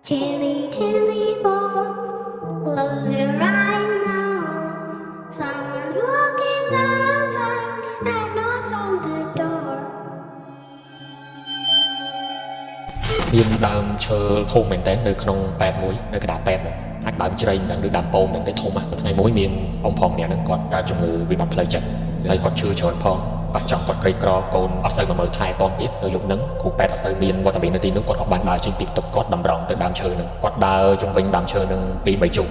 Chilly, chilly ball, close your eyes now. Someone's walking outside and knocks on the door. មានដើមឈើធំមែនតើនៅក្នុងប៉ែតមួយនៅកណ្ដាលប៉ែតហ្នឹងអាចដើមជ្រៃហ្នឹងឬដើមពោមហ្នឹងទៅធំហ្នឹងថ្ងៃមួយមានអ៊ំផងម្នាក់ហ្នឹងគាត់កើតជំងឺវិបត្តិផ្លូវចិត្តហើយគាត់ឈឺច្រើនផងប៉ះចង់គាត់ក្រីក្រកូនអត់សូវមកមើលថែតន់ទៀតនៅយប់ហ្នឹងគ្រូប៉ែតអត់សូវមានវត្តមាននៅទីនោះគាត់ក៏បានដើរចេញពីបន្ទប់គាត់តម្រង់ទៅដើមឈើហ្នឹងគាត់ដើរជុំវិញដើមឈើហ្នឹងពីរបីជុំ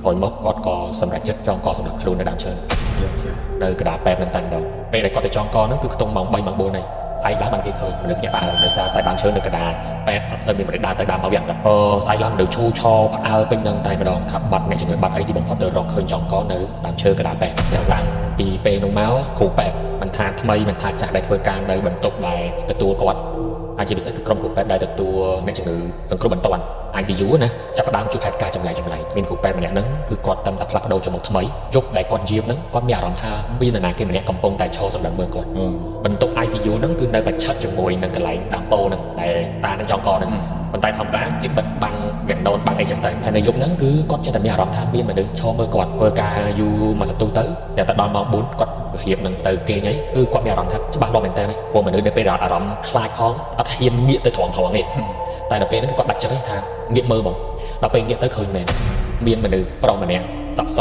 ក្រោយមកគាត់ក៏សម្រេចចិត្តចងកសម្រាប់ខ្លួននៅដើមឈើនៅកណ្ដាលប៉ែតហ្នឹងតែម្ដងពេលដែលគាត់ទៅចងកហ្នឹងគឺខ្ទង់ម៉ោង3ម៉ោង4ហើយស្អែកឡើងបានគេឃើញមនុស្សញាក់ផ្អើលដោយសារតែដើមឈើនៅកណ្ដាលប៉ែតអត់សូវមានមនុស្សដើរទៅដើរមកយ៉ាងតែស្អែកឡើងមនុស្សឈូឆផ្អើលពេញនឹងតែម្ដងថាបាត់អ្នកជំងឺបាត់អីទីបំផុតទៅរកឃើញចងកនៅដើមឈើកណ្ដាលប៉ែតចាំឡើងពីពេលនោះមកគ្រូប៉ែតមិនថាថ្មីមិនថាចាស់ដែលធ្វើការនៅបន្ទប់ដែលទទួលគាត់អាចជាពិសេសគឺក្រុមគ្រូប៉ែតដែលទទួលអ្នកជំងឺសង្គ្រោះបន្ទាន់ ICU ណាចាប់ផ្ដើមជួបហេតុការណ៍ចម្លែកមានគ្រូប៉ែតម្នាក់ហ្នឹងគឺគាត់តែផ្លាស់ប្ដូរចំមុខថ្មីយប់ដែលគាត់យាមហ្នឹងគាត់មានអារម្មណ៍ថាមាននរណាគេម្នាក់កំពុងតែឈរសម្លឹងមើលគាត់បន្ទប់ ICU ហ្នឹងគឺនៅប្រឆិតជាមួយនឹងកន្លែងដើមពោហ្នឹងដែលតានឹងចងកហ្នឹងប៉ុន្តែធម្មតាគេបិទបាំងវ៉ានដូនបាំងអីចឹងទៅហើយនៅយប់ហ្នឹងគឺគាត់ចេះតែមានអារម្មណ៍ថាមានមនុស្សឈរមើលគាត់ធ្វើការយូរមួយសន្ទុះទៅស្រាប់តែដល់ម៉ោង4គាត់រៀបនឹងទៅគេងអីគឺគាត់មានអារម្មណ៍ថាច្បាស់លាស់មែនតើព្រោះមនុស្សនៅពេលអារម្មណ៍ខ្លាចផងអត់ហ៊ានងាកទៅត្រង់ទេតែដល់ពេលហ្នឹងគាត់ដាច់ចិត្តថាងាកមើលមកដល់ពេលងាកទៅឃើញមែនមានមនុស្សប្រុសម្នាក់សក់ស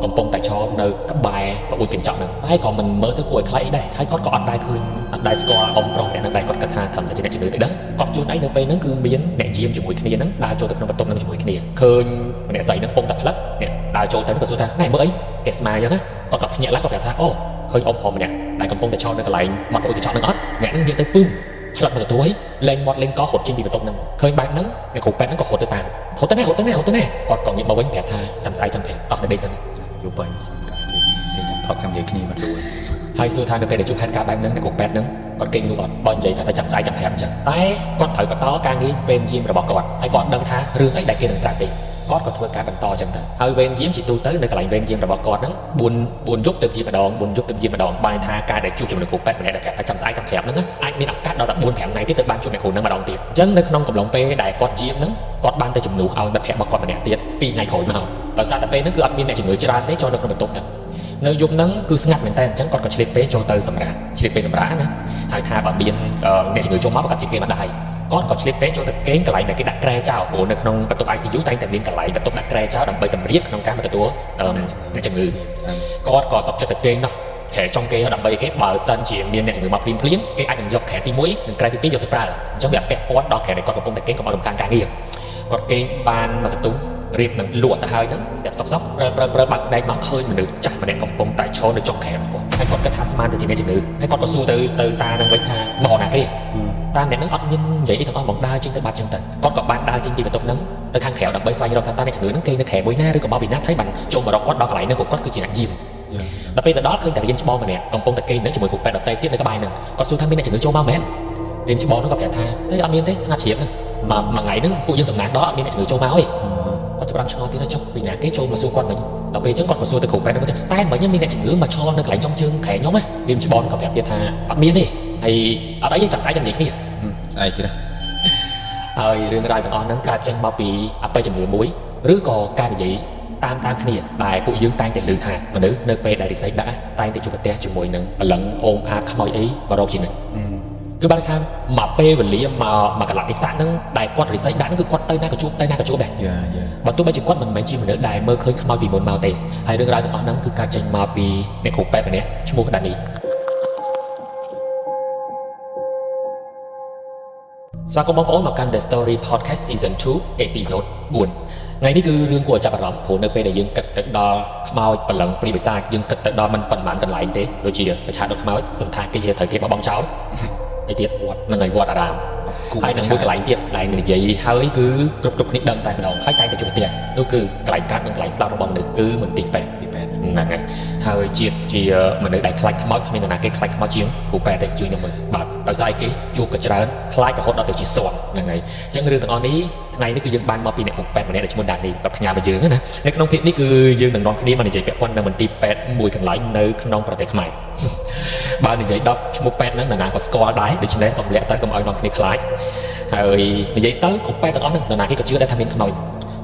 កំពុងតែឈរនៅក្បែរប្រអួយកញ្ចក់ហ្នឹងតែក៏មិនមើលទៅគួរឲ្យខ្លាចអីដែរហើយគាត់ក៏អត់ដែរឃើញអត់ដែរស្គាល់អ៊ំប្រុសម្នាក់ហ្នឹងដែរគាត់គិតថាធម្មតាជាអ្នកជំងឺទៅដឹងគាត់ជួនឯងនៅពេលហ្នឹងគឺមានអ្នកយាមជាមួយគ្នាហ្នឹងដើរចូលទៅក្នុងបន្ទប់ហ្នឹងជាមួយគ្នាឃើញម្នាក់ស្រីហ្នឹងពងតែផ្លឹកអ្នកដើរចូលទៅក៏សួរថាណែមើលអីគេស្មាអញ្ចឹងណាគាត់ក៏ភ្ញាក់ឡើងគាត់ប្រាប់ថាអូឃើញអ៊ំប្រុសម្នាក់ដែលកំពុងតែឈរនៅកន្លែងមាត់ប្រអួយកញ្ចក់ហ្នឹងអត់អ្នកហ្នឹងនិយាយទៅពឹមផ្លឹកមកទទួលលេងមាត់លេងកហត់ចេញពីបន្ទប់ហ្នឹងឃើញបែបហ្នឹងអ្នកគ្រូប៉ែតហ្នឹងក៏ហត់ទៅតាមហត់ទៅណែគាត់ក៏ងាកមកវិញប្រាប់ថាចាំស្អែកចាំប្រាប់អស់ទៅដេកសិនយូរពេញសំខាន់ទីនេះចាំផឹកចាំនិយាយគ្នាមិនដួលហើយសួរថានៅពេលដែលជួបហេតុការណ៍បែបហ្នឹងអ្នកគ្រូប៉ែតហ្នឹងគាត់គេងលក់អត់បើនិយាយថាចាំស្អែកចាំប្រាប់អញ្ចឹងតែគាត់ត្រូវបន្តការងារពេលយាមរបស់គាត់ហើយគាត់ដឹងថារឿងអីដែលគេនឹងប្រាប់ទេគាត់ក៏ធ្វើការបន្តអញ្ចឹងទៅហើយវេនយាមជាទូទៅនៅកន្លែងវេនយាមរបស់គាត់ហ្នឹង4យប់ទៅជាម្ដង4យប់ទៅជាម្ដងបានថាការដែលជួបជាមួយគ្រូប៉ែតម្នាក់ដែលប្រាប់ថាចាំស្អែកចាំប្រាប់ហ្នឹងអាចមានឱកាសដល់14 5ថ្ងៃទៀតទៅបានជួបអ្នកគ្រូហ្នឹងម្ដងទៀតអញ្ចឹងនៅក្នុងកំឡុងពេលដែលគាត់យាមហ្នឹងគាត់បានទៅជំនួសឲ្យមិត្តភក្តិរបស់គាត់ម្នាក់ទៀត2ថ្ងៃក្រោយមកដោយសារតែពេលហ្នឹងគឺអត់មានអ្នកជំងឺច្រើនទេចូលនៅក្នុងបន្ទប់ហ្នឹងនៅយប់ហ្នឹងគឺស្ងាត់មែនតើអញ្ចឹងគាត់ក៏ឆ្លៀតពេលចូលទៅសម្រាកឆ្លៀតពេលសម្រាកណាហើយថាបើមានអ្នកជំងឺចូលមកគាត់ជិះគេមកដែរគាត់ក៏ឆ្លៀតពេលចូលទៅគេងកន្លែងដែលគេដាក់ក្រែចោលព្រោះនៅក្នុងបន្ទប់ ICU តែងតែមានកន្លែងបន្ទប់ដាក់ក្រែចោលដើម្បីតម្រៀបក្នុងការទទួលអ្នកជំងឺគាត់ក៏សុខចិត្តទៅគេងនោះខែចុងគេដើម្បីគេបើសិនជាមានអ្នកជំងឺមកភ្លាមគេអាចនឹងយកខែទី1និងខែទី2យកទៅប្រើអញ្ចឹងវាពាក់ព័ន្ធដល់ខែដែលគាត់កំពុងតែគេងកុំឲ្យរំខានការងារគាត់គេងបានមួយសន្ទុះរៀបនឹងលក់ទៅហើយហ្នឹងស្រាប់សុកប្រើបាក់ផ្នែកមកឃើញមនុស្សចាស់ម្នាក់កំពុងតែឈរនៅចុងខែរបស់គាត់ហើយគាត់គិតថាស្មានទៅជាអ្នកជំងឺហើយគាត់ក៏សួរទៅតានឹងវិញថាមកណាគេតាអ្នកហ្នឹងអត់មាននិយាយអីទាំងអស់មកដើរចេញទៅបាត់ចឹងទៅគាត់ក៏បានដើរចេញពីបន្ទប់ហ្នឹងទៅខាងក្រៅដើម្បីស្វែងរកថាតាអ្នកជំងឺហ្នឹងគេនៅខែមួយណាឬក៏មកពីណាថៃបានចូលមករកគាត់ដល់កន្លែងហ្នឹងព្រោះគាត់គឺជាអ្នកយាមដល់ពេលទៅដល់ឃើញតែរៀមច្បងម្នាក់កំពុងតែគេងនឹងជាមួយគ្រូប៉ែតដតេទៀតនៅក្បែរហ្នឹងគាត់សួរថាមានអ្នកជំងឺចូលមកមែនរៀមច្បងហ្នឹងក៏ប្រាប់ថាទេអត់មានទេស្ងាត់ជ្រាបហ្នឹងមួយថ្ងៃហ្នឹងពួកយើងសំណាងដល់អត់មានអ្នកជំងឺចូលមកទេគាត់ចាប់បានឆ្ងល់ទៀតចុះពីណាគេចូលមកសួរគាត់វិញដល់ពេលអញ្ចឹងគាត់ក៏សួរទៅគ្រូប៉ែតហ្នឹងតែមិញមានអ្នកជំងឺមកឈរនៅកន្លែងចុងជើងខែខ្ញុំណារៀមច្បងក៏ប្រាប់ទៀតថាអត់មានទេហើយអត់អីទេចាំស្អែកចាំនិយាយគ្នាស្អែកទៀតហើយរឿងរ៉ាវទាំងអស់ហ្នឹងកើតចេញមកពីអបិយជំនឿមួយឬក៏ការនិយាយតាមគ្នាដែលពួកយើងតែងតែឮថាមនុស្សនៅពេលដែលរិស័យដាក់តែងតែជួបប្រទះជាមួយនឹងបលឹងអូមអាតខ្មោចអីមករកជានិច្ចគឺបានថាមកពេលវេលាមកកលៈទេសៈហ្នឹងដែលគាត់រិស័យដាក់ហ្នឹងគឺគាត់ទៅណាក៏ជួបដែរបើទោះបីជាគាត់មិនមែនជាមនុស្សដែលមើលឃើញខ្មោចពីមុនមកទេហើយរឿងរ៉ាវទាំងអស់ហ្នឹងគឺកើតចេញមកពីអ្នកគ្រូប៉ែតម្នាក់ឈ្មោះកដានីស្វាគមន៍បងប្អូនមកកាន់ The Story Podcast Season 2 Episode 4ថ្ងៃនេះគឺរឿងគួរឲ្យចាប់អារម្មណ៍ព្រោះនៅពេលដែលយើងគិតទៅដល់ខ្មោចបលឹងព្រាយបិសាចយើងគិតទៅដល់មិនប៉ុន្មានកន្លែងទេដូចជាប្រឆាំងដល់ខ្មោចសន្តាគារត្រូវគេបោះបង់ចោលឯទៀតវត្តនឹងឲ្យវត្តអារាមហើយនឹងមួយកន្លែងទៀតដែលនិយាយហើយគឺគ្រប់គ្នាដឹងតែម្ដងហើយតែទៅជួបផ្ទះនោះគឺកន្លែងកាត់និងកន្លែងស្លាប់របស់មនុស្សគឺមន្ទីរពេទ្យហ្នឹងហើយជាមនុស្សដែលខ្លាចខ្មោចគ្មាននរណាគេខ្លាចខ្មោចជាងគ្រូប៉ែតទេជួយខ្ញុំមើលបាទដោយសារគេជួបក៏ច្រើនខ្លាចរហូតដល់ទៅជាស៊ន់ហ្នឹងហើយអញ្ចឹងរឿងទាំងអស់នេះថ្ងៃនេះគឺយើងបានមកពីអ្នកគ្រូប៉ែតម្នាក់ដែលឈ្មោះដានីគាត់ផ្ញើមកយើងណានៅក្នុងភាគនេះគឺយើងនឹងនាំគ្នាមកនិយាយពាក់ព័ន្ធនឹងមន្ទីរពេទ្យមួយកន្លែងនៅក្នុងប្រទេសខ្មែរបើនិយាយដល់ឈ្មោះពេទ្យហ្នឹងនរណាក៏ស្គាល់ដែរដូច្នេះសូមលាក់ទៅកុំឲ្យនាំគ្នាខ្លាច ហើយនិយាយទៅគ្រប់បែបទាំងអស់ហ្នឹងនរណាគេក៏ជឿដែរថាមានខ្មោច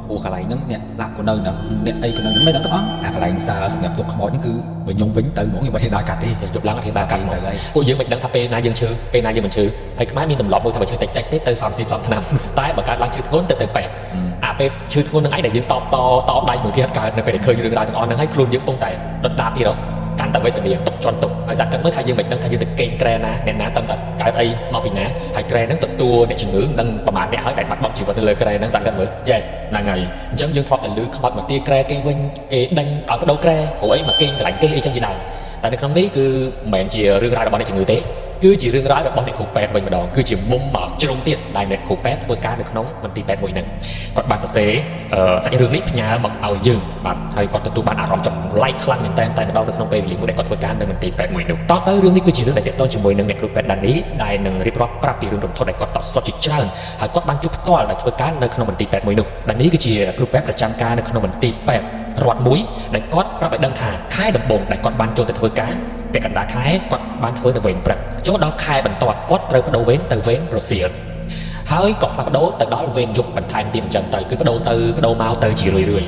អូកន្លែងហ្នឹងអ្នកស្លាប់ក៏នៅហ្នឹងអ្នកអីក៏នៅហ្នឹងមិនដឹងទាំងអស់អាកន្លែងសារសម្រាប់ទុកខ្មោចហ្នឹងគឺបើខ្ញុំវិញទៅហ្មងខ្ញុំមិនហ៊ានដើរកាត់ទេ យប់ឡើងអត់ហ៊ានដើរកាត់ ទៅហើយ ពួកយើងមិនដឹងថាពេលណាយើងឈឺពេលណាយើងមិនឈឺហើយខ្មែរមានទម្លាប់មួយថាបើឈឺតិចតិចទេទៅ pharmacy ផ្សំថ្នាំតែបើកើតឡើងឈឺធ្ងន់ទៅពេទ្យអាពេលឈឺធ្ងន់នឹងឯងដែលយើងតបដៃមួយគេអត់កើតនៅពេលដែលឃើញរឿងរ៉ាវទាំងអស់ហ្នឹងហើយខ្លួនយើងពងតែដុតដាបទៀតកាន់តែវេទនាទុកជន់ទុកហើយសាក់គិតមើលថាយើងមិនដឹងថាយើងទៅកេងក្រែណាអ្នកណាតំតែកើតអីមកពីណាហើយក្រែហ្នឹងទទួលអ្នកជំងឺនឹងប្រហែលអ្នកហើយដែលបាត់បង់ជីវិតទៅលើក្រែហ្នឹងសាក់គិតមើល yes ហ្នឹងហើយអញ្ចឹងយើងធ្លាប់តែឮខ្មោចមកទាក្រែគេវិញគេដេញឲ្យបដូរក្រែព្រោះអីមកកេងកន្លែងគេអីចឹងជាដើមតែនៅក្នុងនេះគឺមិនមែនជារឿងរ៉ាវរបស់អ្នកជំងឺទេគឺជារឿងរ៉ាវរបស់អ្នកគ្រូពេទ្យវិញម្ដងគឺជាមុំមកជ្រុងទៀតដែលអ្នកគ្រូពេទ្យធ្វើការនៅក្នុងមន្ទីរពេទ្យមួយហ្នឹងគាត់បានសរសេរសាច់រឿងនេះផ្ញើមកឲ្យយើងបាទហើយគាត់ទទួលបានអារម្មណ៍ចម្លែកខ្លាំងមែនតើម្ដងនៅក្នុងពេលវេលាមួយដែលគាត់ធ្វើការនៅមន្ទីរពេទ្យមួយនោះតទៅរឿងនេះគឺជារឿងដែលទាក់ទងជាមួយនឹងអ្នកគ្រូពេទ្យដានីដែលនឹងរៀបរាប់ប្រាប់ពីរឿងរំភើបដែលគាត់តស្លុតជាច្រើនហើយគាត់បានជួបផ្ទាល់ដែលធ្វើការនៅក្នុងមន្ទីរពេទ្យមួយនោះដានីគឺជាគ្រូពេទ្យប្រចាំការនៅក្នុងមន្ទីរពេទ្យរដ្ឋមួយដែលគាត់ប្រាប់ឲ្យដឹងថាខែដំបូងដែលគាត់បានចូលទៅធ្វើការពាក់កណ្ដាលខែគាត់បានធ្វើនៅវេនព្រឹកចូលដល់ខែបន្ទាប់គាត់ត្រូវបដូរវេនទៅវេនរសៀលហើយក៏ផ្លាស់ប្ដូរទៅដល់វេនយប់បន្ថែមទៀតអញ្ចឹងទៅគឺបដូរទៅបដូរមកទៅជារឿយៗ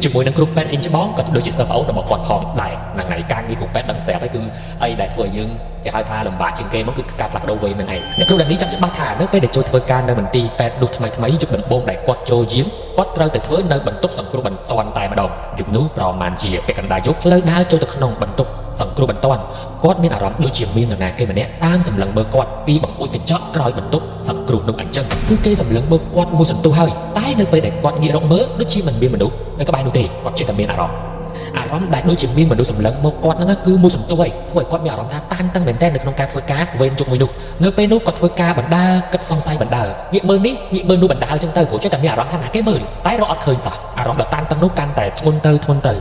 ជាមួយនឹងគ្រូពេទ្យអ៊ីនច្បងក៏ដូចជាសិស្សប្អូនរបស់គាត់ផងដែរហ្នឹងហើយការងារគ្រូពេទ្យដឹងស្រាប់ហើយគឺអីដែលធ្វើឲ្យយើងគេហៅថាលំបាកជាងគេមកគឺការផ្លាស់ប្ដូរវេនហ្នឹងឯងអ្នកគ្រូដានីចាំច្បាស់ថានៅពេលដែលចូលធ្វើការនៅមន្ទីរពេទ្យនោះថ្មីយប់ដំបូងដែលគាត់ចូលយាមគាត់ត្រូវទៅធ្វើនៅបន្ទប់សង្គ្រោះបន្ទាន់តែម្ដងយប់នោះប្រហែលជាពាក់កណ្ដាលយប់ផ្លូវដើរចូលទៅក្នុងបន្ទប់សង្គ្រោះបន្ទាន់គាត់មានអារម្មណ៍ដូចជាមាននរណាគេម្នាក់តាមសម្លឹងមើលគាត់ពីបង្អួចកញ្ចក់ក្រោយបន្ទប់សង្គ្រោះនោះអញ្ចឹងគឺគេសម្លឹងមើលគាត់មួយសន្ទុះហើយតែនៅពេលដែលគាត់ងាករកមើលដូចជាមិនមានមនុស្សនៅក្បែរនោះទេគាត់ចេះតែមានអារម្មណ៍ដែលដូចជាមានមនុស្សសម្លឹងមកគាត់ហ្នឹងគឺមួយសន្ទុះហើយធ្វើឲ្យគាត់មានអារម្មណ៍ថាតានតឹងមែនទែននៅក្នុងការធ្វើការវេនជុកមួយនោះនៅពេលនោះគាត់ធ្វើការបណ្ដាគិតសង្ស័យបណ្ដាងាកមើលនេះងាកមើលនោះបណ្ដាអញ្ចឹងទៅព្រោះចេះតែមានអារម្មណ៍ថាណាគេមើលតែរកអត់ឃើញសោះអារម្មណ៍ដ៏តានតឹងនោះកាន់តែធ្ងន់ទ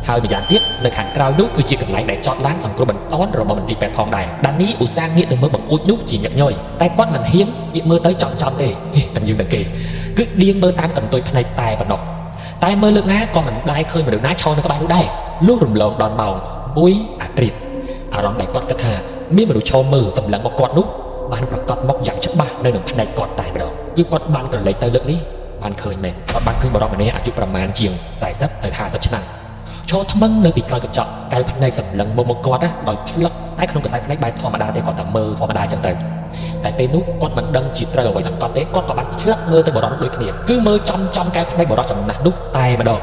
ៅហើយម្យ៉ាងទៀតនៅខាងក្រោយនោះគឺជាកន្លែងដែលចតឡានសង្គ្រោះបន្ទាន់របស់មន្ទីរពេទ្យផងដែរដានីឧស្សាហ៍ងាកទៅមើលបង្អួចនោះជាញឹកញយតែគាត់មិនហ៊ានងាកមើលទៅចំទេតែយើងតែគេគឺដៀងមើលតាមកន្ទុយភ្នែកតែប៉ុណ្ណោះតែមើលលើកណាក៏មិនដែលឃើញមនុស្សណាឈរនៅក្បែរនោះដែរលុះរំលងដល់ម៉ោង1អាត្រៀតអារម្មណ៍ដែលគាត់គិតថាមានមនុស្សឈរមើលសម្លឹងមកគាត់នោះបានប្រកាសមកយ៉ាងច្បាស់នៅនឹងភ្នែកគាត់តែម្ដងគឺគាត់បានក្រឡេកទៅលើកនេះបានឃើញមែនគាត់បានឃើញបរិបម្នាក់អាយុប្រមាណជាង40ទៅ50ឆ្នាំឈរថ្មឹងនៅពីក្រោយកញ្ចក់កែវភ្នែកសម្លឹងមកគាត់ដោយផ្លឹកតែក្នុងខ្សែភ្នែកបែបធម្មតាទេគាត់តែមើលធម្មតាចឹងទៅតែពេលនោះគាត់មិនដឹងជាត្រូវអ្វីសង្កត់ទេគាត់ក៏បានផ្លឹកមើលទៅបរិបនោះដូចគ្នាគឺមើលចំកែវភ្នែកបរិបចំណាស់នោះតែម្ដង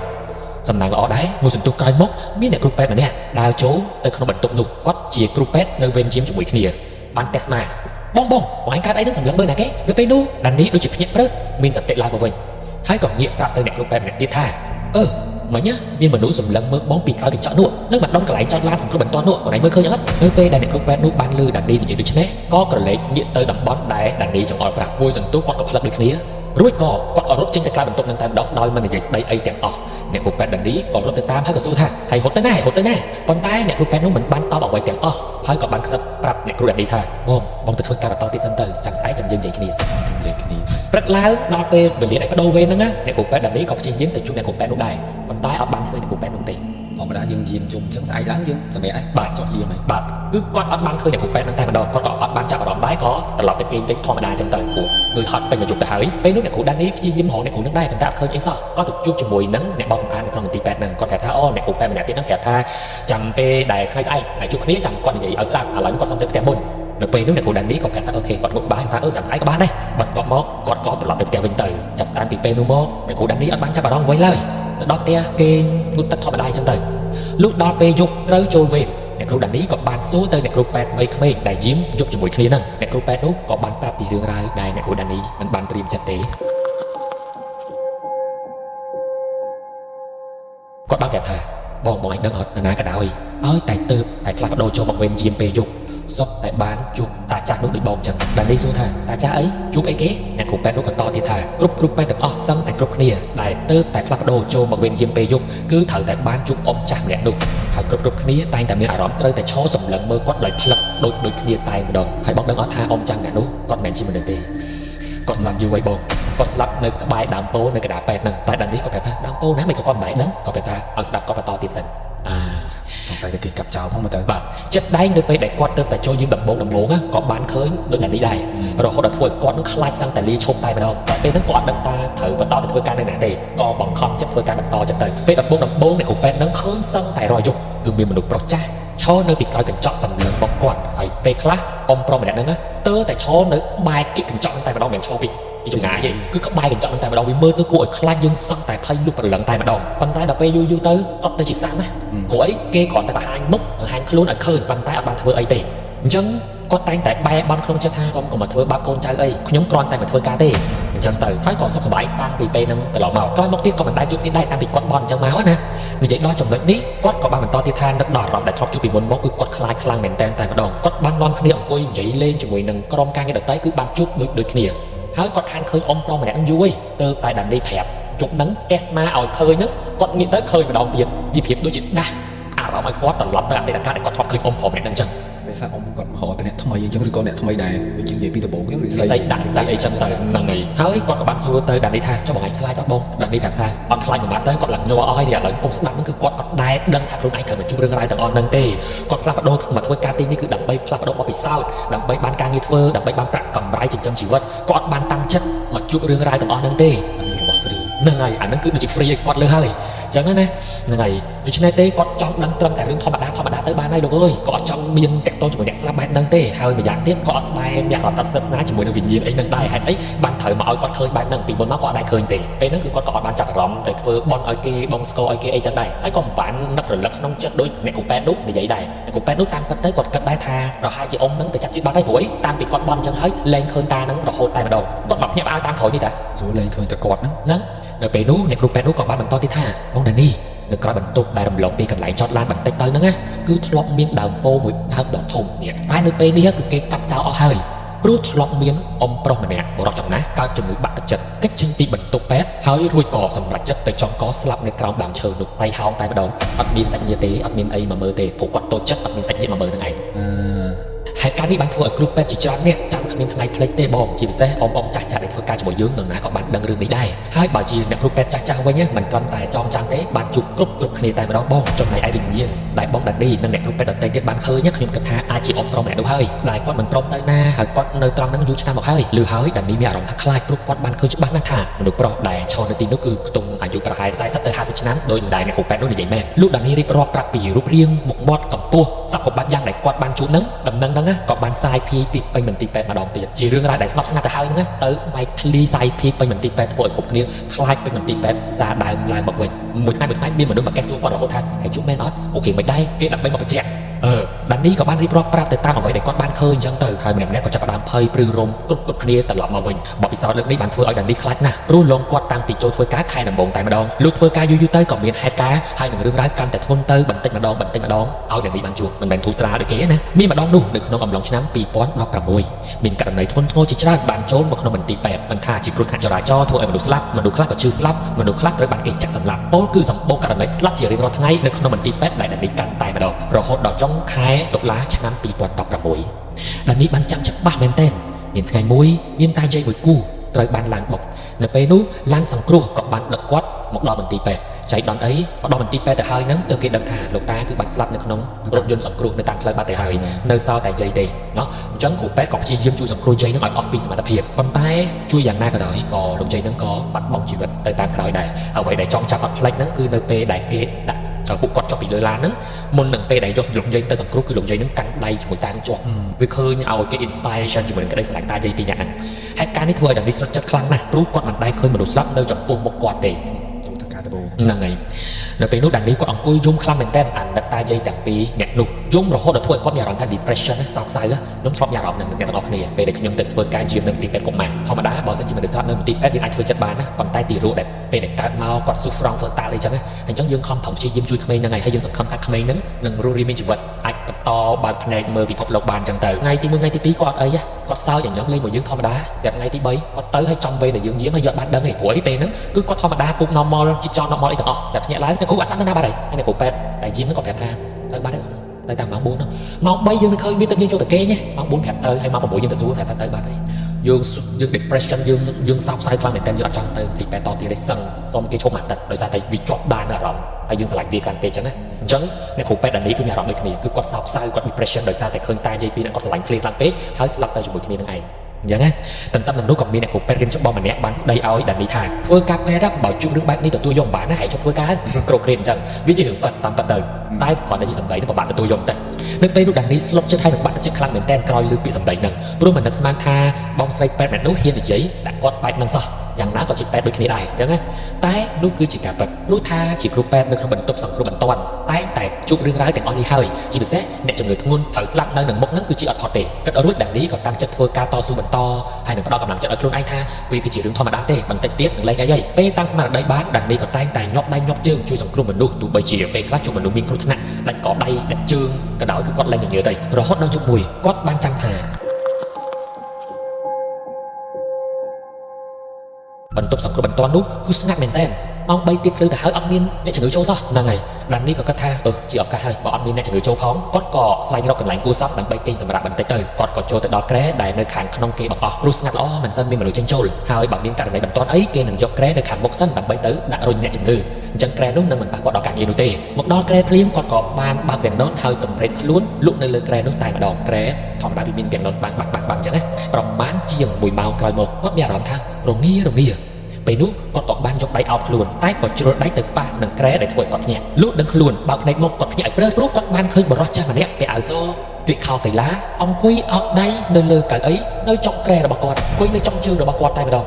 សំណាងល្អដែរមួយសន្ទុះក្រោយមកមានអ្នកគ្រូពេទ្យម្នាក់ដើរចូលទៅក្នុងបន្ទប់នោះគាត់ជាគ្រូពេទ្យនៅវេនយាមជាមួយគ្នាបានតេស្តមកបងឯងកើតអីនឹងសម្លឹងមើលណាគេនៅពេលនោះដានីដូចជាភ្ញាក់ព្រឹកមានសតិឡើងមកវិញហើយក៏ងាកប្រាប់ទៅអ្នកគ្រូពេទ្យម្នាក់ទៀតថាមិញមានមនុស្សសម្លឹងមើលបងពីក្រោយកញ្ចក់នោះនឹងម្ដុំកន្លែងចតឡានសង្គ្រោះបន្ទាន់នោះបងឯងមើលឃើញអត់នៅពេលដែលអ្នកគ្រូពេទ្យនោះបានឮដានីនិយាយដូច្នេះក៏ក្រឡេកងាកទៅតំបន់ដែលដានីចង្អុលប្រាប់មួយសន្ទុះគាត់ក៏ផ្លឹកដូចគ្នារួចក៏គាត់រត់ចេញទៅក្រៅបន្ទប់នឹងតែម្ដងដោយមិននិយាយស្ដីអីទាំងអស់អ្នកគ្រូពេទ្យដានីក៏រត់ទៅតាមហើយក៏សួរថាហើយរត់ទៅណាប៉ុន្តែអ្នកគ្រូពេទ្យនោះមិនបានតបអ្វីទាំងអស់ហើយក៏បានខ្សឹបប្រាប់អ្នកគ្រូដានីថាបងទៅធ្វើការបន្តទៀតសិនទៅចាំស្អែកចាំយើងនិយាយគ្នាព្រឹកឡើងដល់ពេលវេលាដែលបដូរវេនហ្នឹងអ្នកគ្រូពេទ្យដានីក៏ព្យាយាមទៅជួបអ្នកគ្រូពេទ្យនោះដែរប៉ុន្តែអត់បានឃើញអ្នកគ្រូពេទ្យនោះទេធម្មតាយើងយាមជុំអញ្ចឹងស្អែកឡើងយើងសម្រាប់បាទចុះយាមហើយបាទគឺគាត់អត់បានឃើញអ្នកគ្រូពេទ្យហ្នឹងតែម្ដងគាត់ក៏អត់បានចាប់អារម្មណ៍ដែរក៏ត្រឡប់ទៅគេងពេកធម្មតាអញ្ចឹងទៅព្រោះគឺហត់ពេញមកជប់ទៅហើយពេលនោះអ្នកគ្រូដានីព្យាយាមរកអ្នកគ្រូនឹងដែរប៉ុន្តែអត់ឃើញអីសោះក៏ទៅជួបជាមួយនឹងអ្នកបោះសម្អាតនៅក្នុងមន្ទីរពេទ្យហ្នឹងគាត់ប្រាប់ថាអ្នកគ្រូពេទ្យម្នាក់ទៀតហ្នឹងប្រាប់ថាចាំពេលដែលថ្ងៃស្អែកដែលជួបគ្នាចាំគាត់និយាយឲ្យស្ដាប់ឥឡូវនេះគាត់សុំទៅផ្ទះមុននៅពេលនោះអ្នកគ្រូដានីក៏ប្រាប់ថាអូខេគាត់មកក្បែរថាចាំស្អែកក៏បានដែរបន្ទាប់មកគាត់ក៏ត្រឡប់ទៅផ្ទះវិញទៅចាប់តាំងពីពេលនោះមកអ្នកគ្រូដានីអត់បានចាប់អារម្មណ៍អ្វីឡើយទៅដល់ផ្ទះគេងងូតទឹកធម្មតាអញ្ចឹងទៅលុះដល់ពេលយប់ត្រូវចូលវេនអ្នកគ្រូដានីក៏បានសួរទៅអ្នកគ្រូពេទ្យវ័យក្មេងដែលយាមយប់ជាមួយគ្នាហ្នឹងអ្នកគ្រូពេទ្យនោះក៏បានប្រាប់ពីរឿងរ៉ាវដែលអ្នកគ្រូដានីមិនបានត្រៀមចិត្តទេគាត់បានប្រាប់ថាបងឯងដឹងអត់ណាក៏ដោយឲ្យតែទៅតែផ្លាស់ប្ដូរចូលមកវេនយាមពេលយប់សុទ្ធតែបានជួបតាចាស់នោះដូចបងចឹងដានីសួរថាតាចាស់អីជួបអីគេអ្នកគ្រូពេទ្យនោះក៏តទៀតថាគ្រប់គ្រូពេទ្យទាំងអស់សឹងតែគ្រប់គ្នាដែលទៅតែផ្លាស់ប្ដូរចូលមកវេនយាមពេលយប់គឺត្រូវតែបានជួបអ៊ំចាស់ម្នាក់នោះហើយគ្រប់គ្នាតែងតែមានអារម្មណ៍ត្រូវតែឈរសម្លឹងមើលគាត់ដោយផ្លឹកដូចគ្នាតែម្ដងហើយបងដឹងអត់ថាអ៊ំចាស់ម្នាក់នោះគាត់មិនមែនជាមនុស្សទេគាត់ស្លាប់យូរហើយបងគាត់ស្លាប់នៅក្បែរដើមពោធិ៍នៅកណ្ដាលពេទ្យហ្នឹងតែដានីក៏ប្រាប់ថាដើមពោធិ៍ណាមិនក៏គាត់មិនដឹងគាត់ប្រាប់ថាឲ្យស្ដាប់គាត់បន្តទៀតសិន សង្ស័យតែគេកាប់ចោលផងមើលទៅ បាទជាក់ស្ដែងនៅពេលដែលគាត់ទៅតែចូលយាមដំបូងណាក៏បានឃើញដូចតែនេះដែររហូតដល់ធ្វើឲ្យគាត់នឹងខ្លាចសឹងតែលាឈប់តែម្ដងតែពេលហ្នឹងគាត់អត់ដឹងថាត្រូវបន្តទៅធ្វើការនៅណាទេក៏បង្ខំចិត្តធ្វើការបន្តចិត្តទៅពេលដំបូងអ្នកគ្រូពេទ្យហ្នឹងឃើញសឹងតែរយប់គឺមានមនុស្សប្រុសចាស់ឈរនៅពីក្រោយកញ្ចក់សម្លឹងរបស់គាត់ហើយពេលខ្លះអ៊ំប្រុសម្នាក់ហ្នឹងស្ទើរតែឈរនៅក្បែរគិកកញ្ចក់ហ្នឹងតែម្ដងមិនឈរពីចម្ងាយទេគឺក្បែរកញ្ចក់ហ្នឹងតែម្ដងវាមើលទៅគួរឲ្យខ្លាចយើងសឹងតែភ័យលុះប្រឡឹងតែម្ដងប៉ុន្តែដល់ពេលយូរទៅអត់ទៅជាសាំណាព្រោះអីគេគ្រាន់តែបង្ហាញមុខបង្ហាញខ្លួនឲ្យឃើញប៉ុន្តែអត់បានធ្វើអីទេអញ្ចឹងគាត់តែងតែបែបន់ក្នុងចិត្តថាកុំមកធ្វើបាបកូនចៅអីខ្ញុំគ្រាន់តែមកធ្វើការទេអញ្ចឹងទៅហើយក៏សុខសប្បាយតាំងពីពេលហ្នឹងត្រឡប់មកក្រោយមកទៀតក៏មិនដែលជួបទៀតដែរតាំងពីគាត់បន់អញ្ចឹងមកណានិយាយដល់ចំណុចនេះគាត់ក៏បានបន្តទៀតថានឹកដល់អារម្មណ៍ដែលធ្លាប់ជួបពីមុនមកគឺគាត់ខ្លាចខ្លាំងមែនតែម្ដងគាត់បាននាំគ្នាអង្គុយនិយាយលេងជាមួយនឹងក្រុមការងារដទៃគឺបានជួបដូចគ្នាហើយគាត់ខានឃើញអ៊ំប្រុសម្នាក់ហ្នឹងយូរទៅតែដាននេះប្រាប់ជប់ហ្នឹងកេះស្មាឲ្យឃើញហ្នឹងគាត់ងាកទៅឃើញម្ដងទៀតវាប្រៀបដូចជាដាស់អារម្មណ៍ឲ្យគាត់ត្រឡប់ទៅអតីតកាលដែលគាត់ធ្លាប់ឃើញអ៊ំប្រុសម្នាក់ហ្នឹងអញ្ចឹងពេលខ្លះអ៊ំគាត់មករកតែអ្នកថ្មីអញ្ចឹងឬក៏អ្នកថ្មីដែរដូចជានិយាយពីដំបូងហ្នឹងនិស័យដាក់និស័យអីចឹងទៅហ្នឹងហើយគាត់ក៏បានសួរទៅដាននេះថាចុះបងឯងខ្លាចអត់បងដាននេះប្រាប់ថាអត់ខ្លាចមួយម៉ាត់ទៅគាត់ឡើងញ័រអស់ហើយនេះឥឡូវពុំស្ដាប់ហ្នឹងគឺគាត់អត់ដែលដឹងថាខ្លួនឯងត្រូវមកជួបរឿងរ៉ាវទាំងអស់ហ្នឹងទេគាត់ផ្លាស់ប្ដូរមកធ្វើការទីនេះគឺដើម្បីផ្លាស់ប្ដូរបទពិសោធន៍ដើម្បីបានការងារធ្វើដើម្បីបានប្រាក់កម្រៃចិញ្ចឹមជីវិតគាត់អត់បានតាំងចិត្តមកជួបរឿងរ៉ាវទាំងអស់ហ្នឹងទេរបស់ free ហ្នឹងហើយអាហ្នឹងគឺដូចជា free ឲ្យគាត់លើហើយអញ្ចឹងណាហ្នឹងហើយដូច្នេះទេគាត់ចង់ដឹងត្រឹមតែរឿងធម្មតាទៅបានហើយលោកអើយគាត់អត់ចង់មានតកតងជាមួយអ្នកស្លាប់បែបហ្នឹងទេហើយម្យ៉ាងទៀតគាត់អត់ដែលមានអារម្មណ៍ស្និទ្ធស្នាលជាមួយនឹងវិញ្ញាណអីហ្នឹងដែរហេតុអីបានត្រូវមកឲ្យគាត់ឃើញបែបហ្នឹងពីមុនមកគាត់អត់ដែលឃើញទេពេលហ្នឹងគឺគាត់ក៏អត់បានចាប់អារម្មណ៍ទៅធ្វើបន់ឲ្យគេបងស្គាល់ឲ្យគេអីចឹងដែរហើយក៏មិនបាននឹករលឹកក្នុងចិត្តដូចអ្នកគ្រូពេទ្យនោះនិយាយដែរអ្នកគ្រូពេទ្យនោះតាមពិតទៅគាត់គិតដែរថាប្រហែលជាអ៊ំហ្នឹងទៅចាប់ជាតិបាត់ហើយព្រោះអីតាមពីគាត់បន់ចឹងហើយលែងឃើញតាហ្នឹងរហូតតែម្ដងគាត់មកភ្ញាក់ផ្អើលតាមក្រោយនេះតា ស្រួលលែងឃើញតែគាត់ហ្នឹង នៅពេលនោះអ្នកគ្រូពេទ្យនោះក៏បានបន្តទៀតថាបងដានីនៅក្រៅបន្ទប់ដែលរំលងពីកន្លែងចតឡានបន្តិចទៅហ្នឹងណាគឺធ្លាប់មានដើមពោធិ៍មួយដើមដ៏ធំនេះតែនៅពេលនេះគឺគេកាត់ចោលអស់ហើយព្រោះធ្លាប់មានអ៊ំប្រុសម្នាក់បរិសុទ្ធចំណាស់កើតជំងឺបាក់ទឹកចិត្តគេចចេញពីបន្ទប់ពេទ្យហើយរួចក៏សម្រេចចិត្តទៅចង់កស្លាប់នៅក្រោមដើមឈើនោះដៃហោងតែម្ដងអត់មានសាច់ញាតិទេអត់មានអីមកមើលទេព្រោះគាត់តូចចិត្តអត់មានសាច់ញាតិមកមើលនឹងឯងហេតុការណ៍នេះបានធ្វើឲ្យគ្រូពេទ្យជាច្រើនអ្នកចាំគ្មានថ្ងៃភ្លេចទេបងជាពិសេសអ៊ំចាស់ដែលធ្វើការជាមួយយើងនរណាក៏បានដឹងរឿងនេះដែរហើយបើជាអ្នកគ្រូពេទ្យចាស់វិញមិនត្រឹមតែចងចាំទេបានជួបគ្រប់គ្នាតែម្ដងបងចំណែកឯវិញ្ញាណដែលបងដានីនិងអ្នកគ្រូពេទ្យដទៃទៀតបានឃើញខ្ញុំគិតថាអាចជាអ៊ំប្រុសម្នាក់នោះហើយដែលគាត់មិនព្រមទៅណាហើយគាត់នៅត្រង់ហ្នឹងយូរឆ្នាំមកហើយឬហើយដានីមានអារម្មណ៍ថាខ្លាចព្រោះគាត់បានឃើញច្បាស់ណាស់ថាមនុស្សប្រុសដែលឈរនៅទីនោះគឺខ្ទង់អាយុប្រហែល40ទៅ50ឆ្នាំដោយដែលអ្នកគ្រូពេទ្យនោះនិយាយមែនលោកដានីរៀបរាប់ប្រាប់ពីរូបរាងមុខមាត់កម្ពស់សក្តិភាពយ៉ាងដែលគាត់បានជួបហ្នឹងដំណឹងហ្នឹងក៏បានសាយភីពីពេញមន្ទីរពេទ្យម្ដងទៀតជារឿងរ៉ាវដែលស្ងប់ស្ងាត់ទៅហើយហ្នឹងទៅបែកធ្លីសាយភីពេញមន្ទីរពេទ្យធ្វើឲ្យគ្រប់គ្នាខ្លាចពេញមន្ទីរពេទ្យសារដើមឡើងមកវិញមួយថ្ងៃមានមនុស្សមកកេះសួរគាត់រហូតថាហើយជួបមែនអត់អូខេមិនដែរគេដើម្បីមកបញ្ជាក់ដានីក៏បានរៀបរាប់ប្រាប់ទៅតាមអ្វីដែលគាត់បានឃើញអញ្ចឹងទៅហើយម្នាក់ក៏ចាប់ផ្ដើមភ័យព្រឺរំគ្រប់គ្នាត្រឡប់មកវិញបបពិសោធន៍លើកនេះបានធ្វើឲ្យដានីខ្លាចណាស់ព្រោះលងគាត់តាំងពីចូលធ្វើការខែដំបូងតែម្ដងលុះធ្វើការយូរទៅក៏មានហេតុការណ៍ហើយនឹងរឿងរ៉ាវកាន់តែធ្ងន់ទៅបន្តិចម្ដងឲ្យដានីបានជួបមិនមែនធូរស្រាលដូចគេណាមានម្ដងនោះនៅក្នុងអំឡុងឆ្នាំ2016មានករណីធ្ងន់ធ្ងរជាច្រើនបានចូលមកក្នុងមន្ទីរពេទ្យមិនថាជាគ្រោះថ្នាក់ចរាចរណ៍ធ្វើឲ្យមនុស្សស្លាប់មនុស្សខ្លះក៏ឈឺស្លាប់មនុស្សខ្លះត្រូវបានគេចាក់សម្លាប់ពោលគឺសម្បូរករណីស្លាប់ជារៀងរាល់ថ្ងៃនៅក្នុងមន្ទីរពេទ្យដែលដានីកាន់តែម្ដងរហូតដល់ចុងខែតុលាឆ្នាំ2016ដានីបានចាំច្បាស់មែនទែនមានថ្ងៃមួយមានតាយាយមួយគូត្រូវបានឡានបុកនៅពេលនោះឡានសង្គ្រោះក៏បានដឹកគាត់មកដល់មន្ទីរពេទ្យចៃដន្យអីមកដល់មន្ទីរពេទ្យទៅហើយហ្នឹងទើបគេដឹងថាលោកតាគឺបានស្លាប់នៅក្នុងរថយន្តសង្គ្រោះនៅតាមផ្លូវបាត់ទៅហើយនៅសល់តែយាយទេណោះអញ្ចឹងគ្រូពេទ្យក៏ព្យាយាមជួយសង្គ្រោះយាយហ្នឹងឲ្យអស់ពីសមត្ថភាពប៉ុន្តែជួយយ៉ាងណាក៏ដោយក៏លោកយាយហ្នឹងក៏បាត់បង់ជីវិតទៅតាមក្រោយដែរអ្វីដែលចង់ចាប់អត់ផ្លេចហ្នឹងគឺនៅពេលដែលគេដាក់ពួកគាត់ចុះពីលើឡានហ្នឹងមុននឹងពេលដែលយកលោកយាយទៅសង្គ្រោះគឺលោកយាយហ្នឹងកាន់ដៃជាមួយតានឹងជាប់វាឃើញឲ្យគេ inspiration ជាមួយនឹងក្តីស្រឡាញ់តាយាយពីរនាក់ហ្នឹងហេតុការណ៍នេះធ្វើឲ្យដានីស្រត់ចិត្តខ្លាំងណាស់ព្រោះគាត់មិនដែលឃើញមនុស្សស្លាប់នៅចំពោះមុខគាត់ទេហ្នឹងហើយនៅពេលនោះដានីគាត់អង្គុយយំខ្លាំងមែនតើអាណិតតាយាយទាំងពីរអ្នកនោះយំរហូតដល់ធ្វើឲ្យគាត់មានអារម្មណ៍ថា depression សោកសៅខ្ញុំធ្លាប់មានអារម្មណ៍នឹងអ្នកទាំងអស់គ្នាពេលដែលខ្ញុំទៅធ្វើការជាមនៅមន្ទីរពេទ្យកុមារធម្មតាបើសិនជាមនុស្សស្លាប់នៅមន្ទីរពេទ្យយើងអាចធ្វើចិត្តបានណាប៉ុន្តែទីរោគដែលពេលដែលកើតមកគាត់ souffrance fatal អីចឹងណាអញ្ចឹងយើងខំប្រឹងព្យាយាមជួយក្មេងហ្នឹងហើយយើងសង្ឃឹមថាក្មេងហ្នឹងនឹងរស់រានមានជីវិតអាចបន្តបើកភ្នែកមើលពិភពលោកបានចឹងទៅថ្ងៃទី1ថ្ងៃទី2គាត់អត់អីគាត់សើចយ៉ាងខ្ញុំលេងមួយយើងធម្មតាស្រាប់ថ្ងៃទី3គាត់ទៅហើយចំវេនដែលយើងយាមហើយយកបានដឹងឯងព្រោះអីពេលហ្នឹងគឺគាត់ធម្មតាពុក normal ជីបចោល normal អីទាំងអស់ស្រាប់ភ្ញាក់ឡើងអ្នកគ្រូអាសាទៅណាបាត់ហើយអ្នកគ្រូពេទ្យតែយាមហ្នឹងក៏ប្រាប់ថាទៅបាត់ហើយទៅតាមម៉ោង4ហ្នឹងម៉ោង3យើងនៅឃើញវាទៅយើងចូលទៅគេងម៉ោង4ប្រាប់ទៅហើយម៉ោង6យើងទៅសួរថាទៅបាត់ហើយ យើង depression យើងសោកសៅខ្លាំងមែនតើយើងអត់ចង់ទៅទីពេទ្យតទៀតទេសឹងសុំគេឈប់មកទឹកដោយសារតែវាជាប់បានអារម្មណ៍ហើយយើងស្រឡាញ់វាកាន់ពេកចឹងណាអញ្ចឹងអ្នកគ្រូពេទ្យដានីគឺមានអារម្មណ៍ដូចគ្នាគឺគាត់សោកសៅគាត់ depression ដោយសារតែឃើញតាយាយពីរនាក់គាត់ស្រឡាញ់គ្នាខ្លាំងពេកហើយស្លាប់ទៅជាមួយគ្នានឹងឯងអញ្ចឹងណាទន្ទឹមនឹងនោះក៏មានអ្នកគ្រូពេទ្យរៀនច្បងម្នាក់បានស្ដីឲ្យដានីថាធ្វើការពេទ្យបើជួបរឿងបែបនេះទទួលយកបានណាហើយជប់ធ្វើការគ្រប់គ្រាន់អញ្ចឹងវាជារឿងប៉ិតតាមប៉ិតទៅតែគាត់តែជាសម្ដីទៅពិបាកទទួលយកទៅនៅពេលនោះដានីស្លុតចិត្តហើយនឹងបាក់ទឹកចិត្តខ្លាំងមែនទែនក្រោយឮពាក្យសម្ដីហ្នឹងព្រោះមិននឹកស្មានថាបងស្រីពេទ្យម្នាក់នោះហ៊ាននិយាយដាក់គាត់បែបហ្នឹងសោះយ៉ាងណាក៏ជាពេទ្យដូចគ្នាដែរអញ្ចឹងណាតែនោះគឺជាការពិតព្រោះថាជាគ្រូពេទ្យនៅក្នុងបន្ទប់សង្គ្រោះបន្ទាន់តែងតែជួបរឿងរ៉ាវទាំងអស់នេះហើយជាពិសេសអ្នកជំងឺធ្ងន់ត្រូវស្លាប់នៅនឹងមុខហ្នឹងគឺជាអត់ផុតទេគិតរួចដានីក៏តាំងចិត្តធ្វើការតស៊ូបន្តហើយនឹងផ្ដល់កម្លាំងចិត្តឲ្យខ្លួនឯងថាវាគឺជារឿងធម្មតាទេបន្តិចទៀតនឹងលែងអីពេលតាំងស្មារតីបានដានីក៏តែងតែញាប់ដៃញាប់ជើងជួយសង្គ្រោះមនុស្សទោះបីជាពេលខ្លះជួបមនុស្សមានគ្រោះថ្នាក់ដាច់កដៃដាច់ជើងក៏ដោយគឺគាត់លែងញញើទៅរហូតដល់យប់មួយគាត់បានចាំថាបន្ទប់សង្គ្រោះបន្ទាន់នោះគឺស្ងាត់មែនតើម៉ោង3ទៀតភ្លឺទៅហើយអត់មានអ្នកជំងឺចូលសោះហ្នឹងហើយដានីក៏គិតថាជាឱកាសហើយបើអត់មានអ្នកជំងឺចូលផងគាត់ក៏ស្វែងរកកន្លែងគួរសមដើម្បីគេងសម្រាប់បន្តិចទៅគាត់ក៏ចូលទៅដល់គ្រែដែលនៅខាងក្នុងគេបង្អស់ព្រោះស្ងាត់ល្អមិនសិនមានមនុស្សចេញចូលហើយបើមានករណីបន្ទាន់អីគេនឹងយកគ្រែនៅខាងមុខសិនដើម្បីទៅដាក់រុញអ្នកជំងឺអញ្ចឹងគ្រែនោះនឹងមិនប៉ះពាល់ដល់ការងារនោះទេមកដល់គ្រែភ្លាមគាត់ក៏បានបើកវាំងននហើយទំរេតខ្លួនលុកនៅលើគ្រែនោះតែម្ដងគ្រែធម្មតាវាមានវាំងននបាំងអញ្ចឹងណាប្រមាណជាង1ម៉ោងក្រោយមកគាត់មានអារម្មណ៍ថារងាពេលនោះគាត់ក៏បានយកដៃអោបខ្លួនតែក៏ជ្រុលដៃទៅប៉ះនឹងគ្រែដែលធ្វើឲ្យគាត់ភ្ញាក់លុះដឹងខ្លួនបើកភ្នែកមកគាត់ភ្ញាក់ឲ្យព្រឺព្រោះគាត់បានឃើញបរិសុទ្ធចាស់ម្នាក់ពាក់អាវសវាខោកៃឡាអង្គុយអោបដៃនៅលើកៅអីនៅចុងគ្រែរបស់គាត់អង្គុយនៅចុងជើងរបស់គាត់តែម្ដង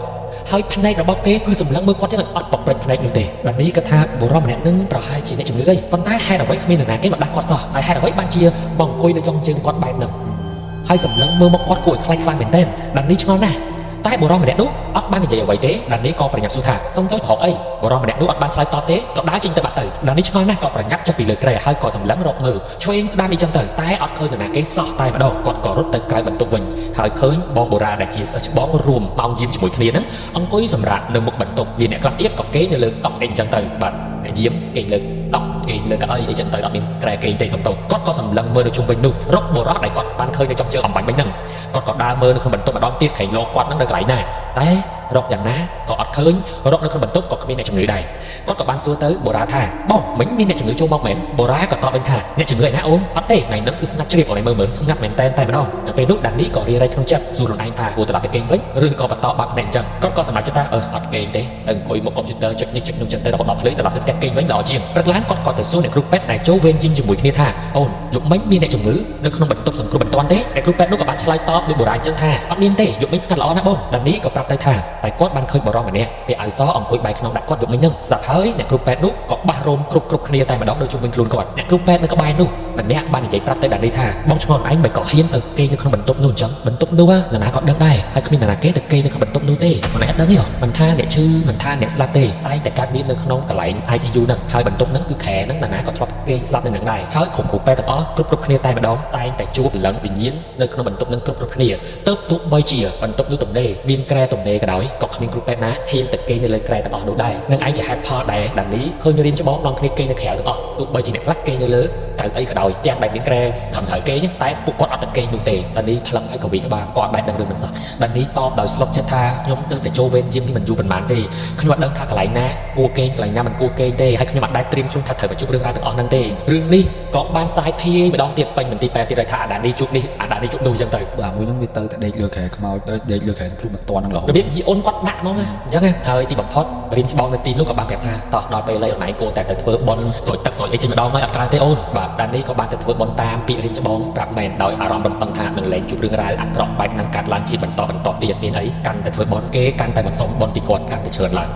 ហើយភ្នែករបស់គេគឺសម្លឹងមើលគាត់ចឹងអត់បព្រិចភ្នែកនោះទេដានីក៏ថាបុរសម្នាក់នឹងប្រហែលជាអ្នកជំងឺអីប៉ុន្តែហេតុអ្វីគ្មាននរណាគេមកដាស់គាត់សោះហើយហេតុអ្វីបានជាមកអង្គុយនៅចុងជើងគាត់បែបហ្នឹងហើយសម្លឹងមើលមកគាត់គួរឲ្យខ្លាចខ្លាំងមែនទែនដានីឆ្ងល់ណាស់តែបុរសម្នាក់នោះអត់បាននិយាយអ្វីទេដានីក៏ប្រញាប់សួរថាសុំទោសហកអីបុរសម្នាក់នោះអត់បានឆ្លើយតបទេក៏ដើរចេញទៅបាត់ទៅដានីឆ្ងល់ណាស់ក៏ប្រញាប់ចុះពីលើគ្រែហើយក៏សម្លឹងរកមើលឆ្វេងស្ដាំអីចឹងទៅតែអត់ឃើញនរណាគេសោះតែម្ដងគាត់ក៏រត់ទៅក្រៅបន្ទប់វិញហើយឃើញបងបុរាណដែលជាសិស្សច្បងរួមម៉ោងយាមជាមួយគ្នាហ្នឹងអង្គុយសម្រាប់នៅមុខបន្ទប់មានអ្នកខ្លះទៀតក៏គេងនៅលើតុអីចឹងទៅបាទអ្នកយាមគេងលើតុគេងលើកៅអីអីចឹងទៅអត់មានក្រែគេងទេសំទោសគាត់ក៏សម្លឹងមើលនៅជុំវិញនោះរកបុរសដែលគាត់បានឃើញនៅចំជើងអំបញ្ញមិញហ្នឹងគាត់ក៏ដើរមើលនៅក្នុងបន្ទប់ម្ដងទៀតក្រែងលោកគាត់ហ្នឹងនៅកន្លែងណាតែរកយ៉ាងណាក៏អត់ឃើញរកនៅក្នុងបន្ទប់ក៏គ្មានអ្នកជំងឺដែរគាត់ក៏បានសួរទៅបុរាថាបងមិញមានអ្នកជំងឺចូលមកមែនបុរាក៏តបវិញថាអ្នកជំងឺឯណាអូនអត់ទេថ្ងៃហ្នឹងគឺស្ងាត់ជ្រាបអូនមើលស្ងាត់មែនតែម្ដងនៅពេលនោះដានីក៏រារែកក្នុងចិត្តសួរខ្លួនឯងថាគួរត្រឡប់ទៅគេងវិញឬក៏បន្តបាត់ភ្នែកអញ្ចឹងគាត់ក៏សម្រេចចិត្តថាអត់គេងទេទៅអង្គុយមុខកុំព្យូទ័រចុចនេះចុចនោះចឹងទៅរហូតដល់ភ្លឺត្រឡប់ទៅផ្ទះគេងវិញល្អជាងព្រឹកឡើងគាត់ក៏ទៅសួរអ្នកគ្រូពេទ្យដែលចូលវេនយីមជាមួយគ្នាថាអូនយប់មិញមានអ្នកជំងឺនៅក្នុងបន្ទប់សង្គ្រោះបន្ទាន់ទេអ្នកគ្រូពេទ្យនោះក៏បានឆ្លើយតបដោយបុរាណចឹងថាអត់មានទេយប់មិញស្ងាត់ល្អណាស់បងដានីក៏ប្រាប់ទៅថាតែគាត់បានឃើញបរិសម្នាក់ពាក់អាវសអង្គុយបែរខ្នងដាក់គាត់យប់មិញហ្នឹងស្ដាប់ហើយអ្នកគ្រូពេទ្យនោះក៏បះរោមគ្រប់គ្នាតែម្ដងដូចជុំវិញខ្លួនគាត់អ្នកគ្រូពេទ្យនៅក្បែរនោះម្នាក់បាននិយាយប្រាប់ទៅដានីថាបងឆ្ងល់ឯងមិនក៏ហ៊ានទៅគេងនៅក្នុងបន្ទប់នោះអញ្ចឹងបន្ទប់នោះណាក៏ដឹងដែរហើយគ្មាននរណាគេទៅគេងនៅក្នុងបន្ទប់នោះទេមិនអត់ដឹងទេមិនថាអ្នកឈឺមិនថាអ្នកស្លាប់ទេតែតែកើតមាននៅក្នុងកន្លែង ICU ហ្នឹងហើយបន្ទប់ហ្នឹងគឺខែហ្នឹងនរណាក៏ធ្លាប់គេងស្លាប់នៅនឹងដែរហើយក្រុមគ្រូពេទ្យទាំងអស់គ្រប់គ្នាតែម្ដងតែងតែជួបព្រលឹងវិញ្ញាណនៅក្នុងបន្ទប់ហ្នឹងគ្រប់គ្នាទៅទោះបីជាបន្ទប់នោះទំនេរមានក្រែទំនេរក៏ដោយក៏គ្មានគ្រូពេទ្យណាហ៊ានទៅគេងនៅលើក្រែទាំងអស់នោះដែរនឹងឯងជាហេតុផលដែលដានីឃើញរៀនច្បងដល់គ្នាគេងនៅក្រៅទាំងអស់ទោះបីជាអ្នកខ្លះគេងនៅលើតែអីក៏ដោយទាំងដែលមានក្រែស្ថិតហើយគេតែពួកគាត់អត់ទៅគេងនោះទេដានីផ្លឹកហើយក៏វិក្បាលគាត់បែបដឹងរឿងនឹងសោះដានីតបដោយស្លុតចិត្តថាខ្ញុំទើបតែចូលវេនយីមនេះមិនយូរប៉ុន្មានទេខ្ញុំអត់ដឹងថាកន្លែងណាគួរគេងកន្លែងណាមិនគួរគេងទេហើយខ្ញុំអត់ដែលត្រៀមខ្លួនថាត្រូវមកជួបរឿងរ៉ាវទាំងអស់ហ្នឹងទេរឿងនេះក៏បានសាយភាយម្ដងទៀតពេញមន្ទីរពេទ្យទៀតថាដានីជួបនេះដានីជួបនោះអញ្ចឹងទៅបាទមួយហ្នឹងវាទៅតែដេកលើខែខ្មោចទៅដេកលើខែសង្គ្រោះបន្ទាន់ហ្នឹងរហូតរបៀបយីអូនគាត់ដាក់ហ្មងណាអញ្ចឹងហើយទីបំផុតរៀនច្បងនៅទីនោះក៏បានប្រាប់ថាតោះដល់ពេលឥឡូវអូនឯងគួរតែទៅធ្វើបន់ស្រោចទឹកស្រោចអីចេញម្ដងហើយអត់កើតទេអូនបាទដានីក៏បានទៅធ្វើបន់តាមពាក្យរៀនច្បងប្រាប់មែនដោយអារម្មណ៍រំពឹងថានឹងលែងជួបរឿងរ៉ាវអាក្រក់បែបហ្នឹងកើតឡើងជាបន្តទៀតមានអីកាន់តែធ្វើបន់គេកាន់តែមកសុំបន់ពីគាត់កាន់តែច្រើនឡើង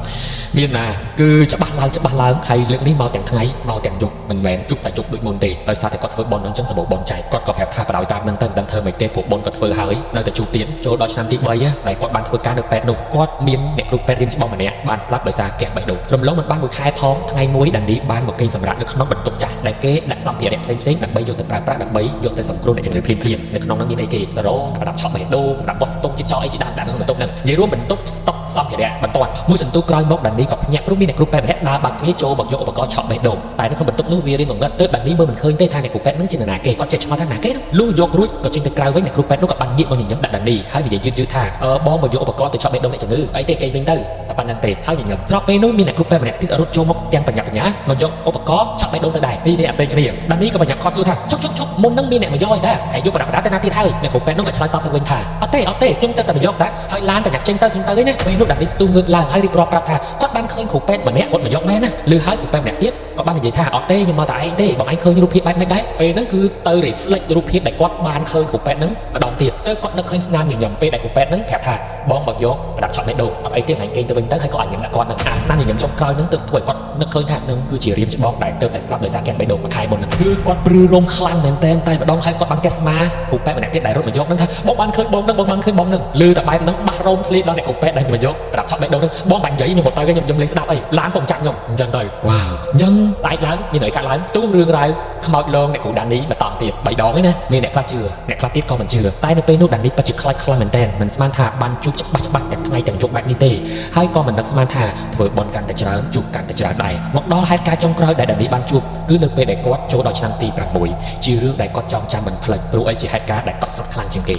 មានណាគឺច្បាស់ឡើងហើយលើកនេះមកទាំងថ្ងៃមកទាំងយប់មិនមែនជប់តែជប់ដូចមុនទេដោយសារតែគាត់ធ្វើបន់អញ្ចឹងសម្បូរបន់ចែកគាត់ក៏ប្រាប់ថាបដ ாய் តាមនឹងទៅមិនដឹងធ្វើមិនទេពួកបន់គាត់ធ្វើហើយនៅតែជួបទៀតចូលដល់ឆ្នាំទី3ដែលគាត់បានធ្វើការនៅពេទ្យនោះគាត់មានអ្នកគ្រូពេទ្យរៀនច្បងម្នាក់បានស្លាប់ដោយសារកេះបេះដូងរំលងមិនបានមួយខែផងថ្ងៃមួយដានីបានមកគេងសម្រាប់នៅក្នុងបន្ទប់ចាស់ដែលគេដាក់សម្ភារៈផ្សេងៗដើម្បីយកទៅប្រើប្រាស់ដើម្បីយកទៅសង្គ្រោះអ្នកជំងឺភ្លាមនៅក្នុងនោះមានអីគេរោងប្រដាប់ឆក់បេះដូងប្រដាប់បោះស្តុកជិះចោលអីជាដើមដាក់ក្នុងបន្ទប់ហ្នឹងនិយាយរួមបន្ទប់ស្តុក សំភារៈបន្ទាន់មួយសន្ទុះក្រោយមកដានីក៏ភ្ញាក់ព្រោះមានអ្នកគ្រូពេទ្យម្នាក់ដើរបាក់គ្នាចូលមកយកឧបករណ៍ឆក់បេះដូងតែនៅក្នុងបន្ទប់នោះវារៀងងងឹតទើបដានីមើលមិនឃើញទេថាអ្នកគ្រូពេទ្យនឹងជានរណាគេគាត់ចេះឆ្ងល់ថាណាគេនោះលុះយករួចក៏ចេញទៅក្រៅវិញអ្នកគ្រូពេទ្យនោះក៏បានងាកមកញញឹមដាក់ដានីហើយនិយាយយឺតថាបងមកយកឧបករណ៍ទៅឆក់បេះដូងអ្នកជំងឺអីទេគេវិញទៅតែប៉ុណ្្នឹងទេហើយញញឹមស្របពេលនោះមានអ្នកគ្រូពេទ្យម្នាក់ទៀតរត់ចូលមកទាំងបញ្ញាមកយកឧបករណ៍ឆក់បេះដូងទៅដែរនេះអត់ផ្សេងគ្នាដានីក៏បញ្ញាខត់សួរថាឈប់មុននឹងមានអ្នកមកយកអីដែរហើយយកប្រដាប់ទៅណាទៀតហើយអ្នកគ្រូពេទ្យនោះក៏ឆ្លើយតបទៅវិញថាអត់ទេខ្ញុំទៅតែមកយកដែរហើយឡានបញ្ញាចេញទៅខ្ញុំទៅឯណាពេលនោះដានីស្ទុះងើបឡើងហើយរៀបរាប់ប្រាប់ថាគាត់បានឃើញគ្រូពេទ្យម្នាក់គាត់មកយកមែនណាឮហើយគ្រូពេទ្យម្នាក់ទៀតក៏បាននិយាយថាអត់ទេខ្ញុំមកតែឯងទេបងឯងឃើញរូបភាពបែបនេះដែរពេលហ្នឹងគឺទៅ reflect រូបភាពដែលគាត់បានឃើញគ្រូពេទ្យហ្នឹងម្ដងទៀតទៅគាត់នឹកឃើញស្នាមញញឹមពេលដែលគ្រូពេទ្យហ្នឹងប្រាប់ថាបងមកយកប្រដាប់ឆក់បេះដូងអត់អីទេឯងគេងទៅវិញទៅហើយក៏អាចញញឹមដាក់គាត់ហ្នឹងអាស្នាមញញឹមចុងក្រោយហ្នឹងទៅធ្វើឲ្យគាត់នឹកឃើញថានឹងគឺជារៀមច្បងដែលទៅតែស្លាប់ដោយសារកាំងបេះដូងមួយខែមុនហ្នឹងគឺគាត់ព្រឺរំខ្លាំងមែនតែម្ដងហើយគាត់បានកេះស្មាគ្រូពេទ្យម្នាក់ទៀតដែលរត់មកយកហ្នឹងថាបងបានឃើញបងហ្នឹងលឺតែបែបហ្នឹងបាសរោមធ្លាដល់អ្នកគ្រូពេទ្យដែលមកយកប្រដាប់ឆក់បេះដូងហ្នឹងបងបាញ់និយាយខ្ញុំមកទៅខ្ញុំលេងស្ដាប់អីឡានពុំចាក់ខ្ញុំអញ្ចឹងទៅវ៉ាវអញ្ចឹងស្អែកឡើងមានអីកាត់ឡើងទូរឿងរ៉ាវខ្មោចលងអ្នកគ្រូដានីបន្តទៀត3ដងឯណាមានអ្នកខ្លះជឿអ្នកខ្លះទៀតក៏មិនជឿតែនៅពេលនោះដានីពិតជាខ្លាចខ្លាំងមែនទែនមិនស្មានថាបានជួបច្បាស់ទាំងថ្ងៃទាំងយប់បែបនេះទេហើយក៏មិននឹកស្មានថាធ្វើបន់កាន់តែច្រើនជួបកាន់តែច្រើនដែរមកដល់ហេតុការណ៍ចុងក្រោយដែលដានីបានជួបគឺនៅពេលដែលគាត់ចូលដល់ឆ្នាំទី6ជារឿងដែលគាត់ចងចាំមិនភ្លេចព្រោះអីជាហេតុការណ៍ដែលតក់ស្លុតខ្លាំងជាងគ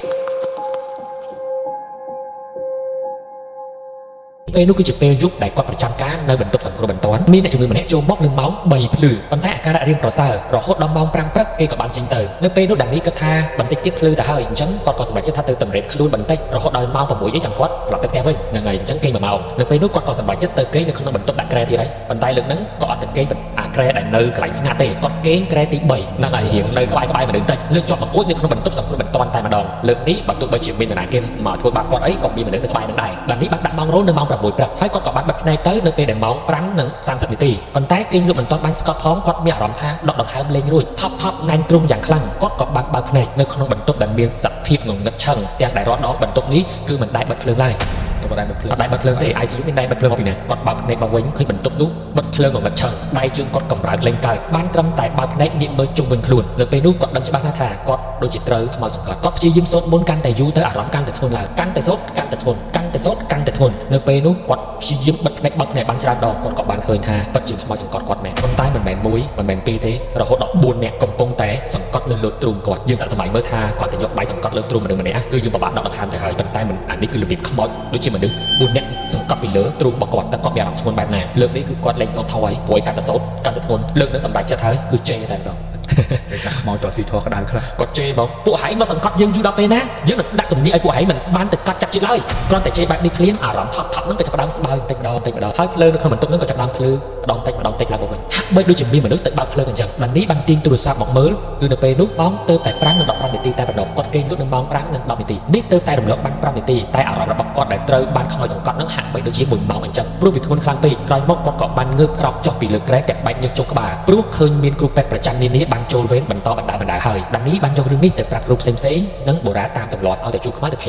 េពេលនោះគឺជាពេលយប់ដែលគាត់ប្រចាំការនៅបន្ទប់សង្គ្រោះបន្ទាន់មានអ្នកជំងឺម្នាក់ចូលមកនៅម៉ោង3ភ្លឺប៉ុន្តែអាការៈរៀងប្រសើររហូតដល់ម៉ោង5ព្រឹកគេក៏បានចេញទៅនៅពេលនោះដានីគិតថាបន្តិចទៀតភ្លឺទៅហើយអញ្ចឹងគាត់ក៏សម្រេចចិត្តថាទៅតម្រេតខ្លួនបន្តិចរហូតដល់ម៉ោង6អីចាំគាត់ត្រឡប់ទៅផ្ទះវិញហ្នឹងហើយអញ្ចឹងគេ1ម៉ោងនៅពេលនោះគាត់ក៏សម្រេចចិត្តទៅគេងនៅក្នុងបន្ទប់ដាក់ក្រែទៀតហើយប៉ុន្តែលើកហ្នឹងក៏អត់ទៅគេងអាក្រែដែលនៅកន្លែងស្ងាត់ទេគាត់គេងក្រែទី3ហ្នឹងហើយរៀងនៅក្បែរមនុស្សតិចលើកជាប់មកអួចនៅក្នុងបន្ទប់សង្គ្រោះបន្ទាន់តែម្ដងលើកនេះបើទោះបីជាមាននរណាគេមកធ្វើបាបគាត់អីក៏មានមនុស្សនៅក្បែរនឹងដែរដានីបានដាក់ម៉ោងរោនៅម៉ោង6ព្រឹកហើយគាត់ក៏បានបិទភ្នែកទៅនៅពេលដែលម៉ោង5:30នាទីប៉ុន្តែគេងលក់មិនទាន់បានស្កប់ផងគាត់មានអារម្មណ៍ថាដកដង្ហើមលេងរួចថប់ណែនទ្រុងយ៉ាងខ្លាំងគាត់ក៏បានបើកភ្នែកនៅក្នុងបន្ទប់ដែលមានសភាពងងឹតឆឹងទាំងដែលរាល់ដងបន្ទប់នេះគឺមិនដែលបិទភ្លើងឡើយទៅបិទភ្លើងទេ ICU មានដែរបិទភ្លើងមកពីណាគាត់បើកភ្នែកមកវិញឃើញបន្ទប់នោះបិទភ្លើងងងឹតឆឹងដៃជើងគាត់កម្រើកលេងកើតបានត្រឹមតែបើកភ្នែកងាកមើលជុំវិញខ្លួននៅពេលនោះគាត់ដឹងច្បាស់ណាស់ថាគាត់ដូចជាត្រូវខ្មោចសង្កត់គាត់ព្យាយាមសូត្រមន្តកាន់តែយូរទៅអារម្មណ៍កាន់តែធ្ងន់ឡើងកាន់តែសូត្រកាន់តែធ្ងន់នៅពេលនោះគាត់ព្យាយាមបិទភ្នែកបានច្រើនដងគាត់ក៏បានឃើញថាពិតជាខ្មោចសង្កត់គាត់មែនប៉ុន្តែមិនមែន1មិនមែន2ទេរហូតដល់4នាក់កំពុងតែសង្កត់នៅលើទ្រូងគាត់យើងសាកសម្ដែងមើលថាគាត់ទៅយកដៃសង្កត់លើទ្រូងមនុស្សម្នាក់គឺយើងពិបាកដកដង្ហើមទៅហើយប៉ុន្តែមិនអានេះគឺរបៀបខ្មោចដូចជាមនុស្ស4នាក់សង្កត់ពីលើទ្រូងរបស់គាត់តែគាត់មានអារម្មណ៍ធ្ងន់បែបណាលើកនេះគឺគាត់លេងសូត្រថយព្រោះកាន់តែសូត្រកាន់តែធ្ងន់លើកនឹងសម្រេចចិត្តហើយគឺជេរតែម្ដងខ្មោចតស៊ីធေါ်ក្តៅខ្លះគាត់ជេរបងពួកហែងមកសង្កត់យើងយូរដល់ពេលណាយើងនឹងដាក់ទំនាស់ឲ្យពួកហែងមិនបានទៅកាត់ចាប់ជាតិឡើយគ្រាន់តែជេរបែបនេះភ្លាមអារម្មណ៍ថប់ហ្នឹងក៏ចាប់ផ្ដើមស្បើយតិចម្ដងហើយភ្លើងនៅក្នុងបន្ទប់ហ្នឹងក៏ចាប់ផ្ដើមភ្លឺម្ដងតិចឡើងមកវិញហាក់បីដូចជាមានមនុស្សទៅបើកភ្លើងអញ្ចឹងដានីបានទាញទូរស័ព្ទមកមើលគឺនៅពេលនោះម៉ោងទៅតែ5:15នាទីតែម្ដងគាត់គេងលក់នៅម៉ោង5:10នាទីនេះទៅតែរំលឹកបាន5នាទីតែអារម្មណ៍របស់គាត់ដែលត្រូវបានខ្មោចសង្កត់ហ្នឹងហាក់បីដូចជា1ម៉ោងអញ្ចឹងព្រោះវាធ្ងន់ខ្លាំងពេកក្រោយមកគាត់ក៏បានងើបក្រោកចុះពីលើក្រែតែបែកញើសចុះក្បាលព្រោះឃើញមានគ្រូពេទ្យប្រចាំនានាបានចូលវេនបន្តបណ្ដាហើយដានីបានយករឿងនេះទៅប្រាប់គ្រូផ្សេងនិងបូរ៉ាតាមទម្លាប់ឲ្យតែជួបខ្មោចទៅប្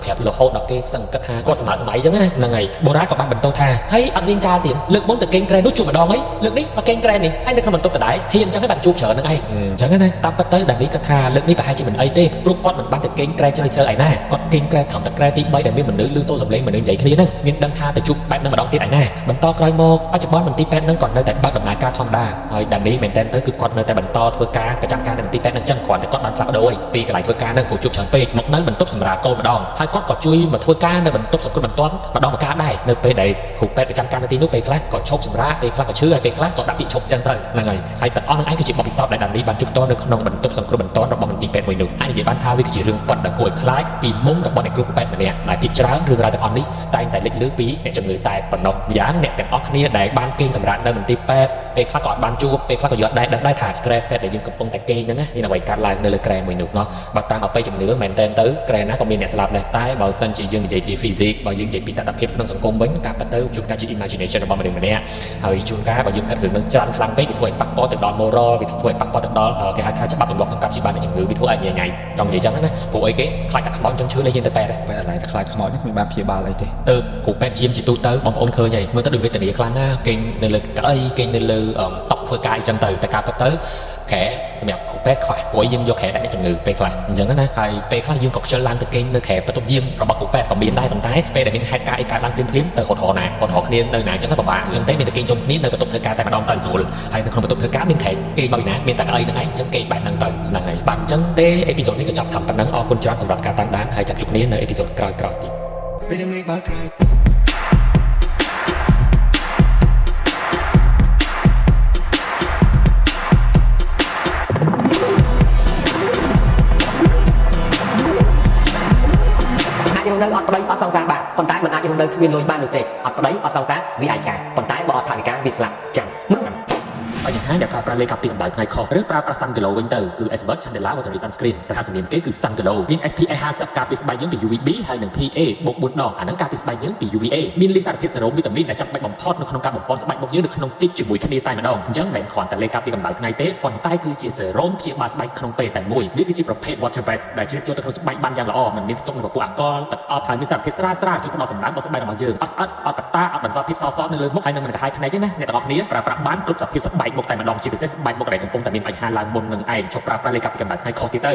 រាប់រហូតដល់គេសង្កត់ថាគាត់សម្អាតអញ្ចឹងណាហ្នឹងហើយបូរ៉ាក៏បានបន្តថាហើយអត់មានចាលទៀតលើកមុនទៅគេងក្រែនោះជួបម្ដងហើយលើកនេះមកគេងក្រែនេះហើយនៅក្នុងបន្ទប់ដដែលហ៊ានអញ្ចឹងហើយបានជួបច្រើនហ្នឹងឯងអញ្ចឹងណាតាមពិតទៅដានីគាត់ថាលើកនេះប្រហែលជាមិនអីទេព្រោះគាត់មិនបានទៅគេងក្រែជ្រៅឯណាគាត់គេងក្រែត្រឹមតែក្រែទី3ដែលមានមនុស្សឮសូរសំឡេងមនុស្សនិយាយគ្នាហ្នឹងមានដឹងថាទៅជួបបែបហ្នឹងម្ដងទៀតឯណាបន្តក្រោយមកបច្ចុប្បន្នមន្ទីរពេទ្យហ្នឹងក៏នៅតែបើកដំណើរការធម្មតាហើយដានីមែនតើទៅគឺគាត់នៅតែបន្តធ្វើការប្រចាំការនៅមន្ទីរពេទ្យហ្នឹងចឹងគ្រាន់តែគាត់បានផ្លាស់ប្ដូរពីកន្លែងធ្វើការហ្នឹងព្រោះជួបច្រើនពេកមកនៅបន្ទប់សម្រាប់កូនម្ដងហើយគាត់ក៏ជួយមកធ្វើការនៅបន្ទប់សង្គ្រោះបន្ទាន់ម្ដងម្កាលដែរនៅពេលដែលគ្រូពេទ្យប្រចាំការនៅទីនោះពេលខ្លះក៏ឈប់សម្រាកពេលខ្លះក៏ឈឺហើយពេលខ្លះក៏ដាក់ពាក្យឈប់ចឹងទៅហ្នឹងហើយទាំងអស់ហ្នឹងឯងគឺជាបទពិសោធន៍ដែលដានីបានជួបផ្ទាល់នៅក្នុងបន្ទប់សង្គ្រោះបន្ទាន់របស់មន្ទីរពេទ្យមួយនោះអាចនិយាយបានថាវាគឺជារឿងពិតដែលគួរឲ្យខ្លាចពីមុំរបស់អ្នកគ្រូពេទ្យម្នាក់ដែលភាគច្រើនរឿងរ៉ាវទាំងអស់នេះតែងតែលេចលឺពីអ្នកជំងឺតែប៉ុណ្ណោះយ៉ាងអ្នកទាំងអស់គ្នាដែលបានគេងសម្រាកនៅមន្ទីរពេទ្យពេលខ្លះក៏អត់បានជួបពេលខ្លះក៏យកដែរដឹងដែរថាក្រែពេទ្យដែលយើងកំពុងតែគេងហ្នឹងណាមានអ្វីកើតឡើងនៅលើក្រែមួយនោះបើតាមអបិយជំនឿមែនតើទៅក្រែណាក៏មានអ្នកស្លាប់ដែរតែបើសិនជាយើងនិយាយពី physics បើយើងនិយាយពីតថភាពក្នុងសង្គមវិញតាមពិតទៅជួនកាលជា imagination របស់មនុស្សម្នាក់ហើយជួនកាលបើយើងគិតរឿងនឹងច្រើនខ្លាំងពេកវាធ្វើឲ្យប៉ះពាល់ទៅដល់ moral វាធ្វើឲ្យប៉ះពាល់ទៅដល់គេហៅថាច្បាប់ទម្លាប់ក្នុងការព្យាបាលអ្នកជំងឺវាធ្វើឲ្យញ៉ៃចង់និយាយចឹងណាព្រោះអីគេខ្លាចតែខ្មោចចឹងឈឺលេងទៅពេទ្យតែឡើយតែខ្លាចខ្មោចនេះគ្មានបានព្យាបាលអីទេទៅគ្រូពេទ្យយាមជាទូទៅបងប្អូនឃើញហើយមើលទៅដូចវេទនាខ្លាំងណាស់គេងនៅលើកៅអីគេងនៅលើតុ ធ្វើការអញ្ចឹងទៅតែការពិតទៅខែសម្រាប់គ្រូពេទ្យខ្វះព្រោះយើងយកខែដាក់អ្នកជំងឺពេលខ្លះអញ្ចឹងណាហើយពេលខ្លះយើងក៏ខ្ជិលឡើងទៅគេងនៅខែបន្ទប់យាមរបស់គ្រូពេទ្យក៏មានដែរប៉ុន្តែពេលដែលមានហេតុការណ៍អីកើតឡើងភ្លាមៗទៅហត់ហរណាហត់ហរគ្នានៅណាអញ្ចឹងទៅពិបាកអញ្ចឹងទេមានតែគេងជុំគ្នានៅបន្ទប់ធ្វើការតែម្ដងទៅស្រួលហើយនៅក្នុងបន្ទប់ធ្វើការមានខែគេងមកពីណាមានតែកៅអីហ្នឹងឯងអញ្ចឹងគេងបែបហ្នឹងទៅហ្នឹងហើយបាទអញ្ចឹងទេអេពីសូតនេះក៏ចាប់តាមប៉ុណ្ណឹងអរគុណច្រើនសម្រាប់ការតាមដានហើយចាប់ជួបគ្នានៅអេពីសូតក្រោយៗទៀត Better make my cry. អាចរស់នៅអត់ប្តីអត់សង្សារបានប៉ុន្តែមិនអាចរស់នៅគ្មានលុយបាននោះទេអត់ប្តីអត់សង្សារវាអាចការប៉ុន្តែបើអត់ថវិកាវាស្លាប់ចាំមកបញ្ហាដែលប្រើប្រាស់លេខកាពីកម្ដៅថ្ងៃខុសឬប្រើប្រាស់ Sun Glow វិញទៅគឺ Expert Chandela Watery Sunscreen រហស្សនាមគេគឺ Sun Glow មាន SPF 50ការពារស្បែកយើងពី UVB ហើយនិង PA បូក4ដងអានឹងការពារស្បែកយើងពី UVA មានលីសារធាតុសេរ៉ូមវីតាមីនដែលចាំបាច់បំផុតនៅក្នុងការបំពេញស្បែកមុខយើងនៅក្នុងទីជាមួយគ្នាតែម្ដងអញ្ចឹងមិនគ្រាន់តែលេខកាពីកម្ដៅថ្ងៃទេប៉ុន្តែគឺជាសេរ៉ូមព្យាបាលស្បែកក្នុងពេលតែមួយវាគឺជាប្រភេទ Water Based ដែលជ្រាបចូលទៅក្នុងស្បែកបានយ៉ាងល្អមិនមានផ្ទុកនូវពពុះអាល់កុលទឹកអប់ហើយមានសារធាតុស្រាលៗជួយផ្ដល់សំណើមដល់ស្បែករបស់យើងអត់ស្អិតអត់បតាអត់បន្សល់ភាពសស្នៅលើមុខហើយនឹងមិនកាហាយភ្នែកទេណាអ្នកទាំងអស់គ្នាប្រើប្រាស់បានគ្រប់សភាពស្បែកមុខតែម្ដងជាពិសេសស្បែកមុខដែលកំពុងតែមានបញ្ហាឡើងមុននឹងឯងជប់ប្រើប្រាស់លេខកាពីកម្ដៅថ្ងៃខុសទៀតទៅ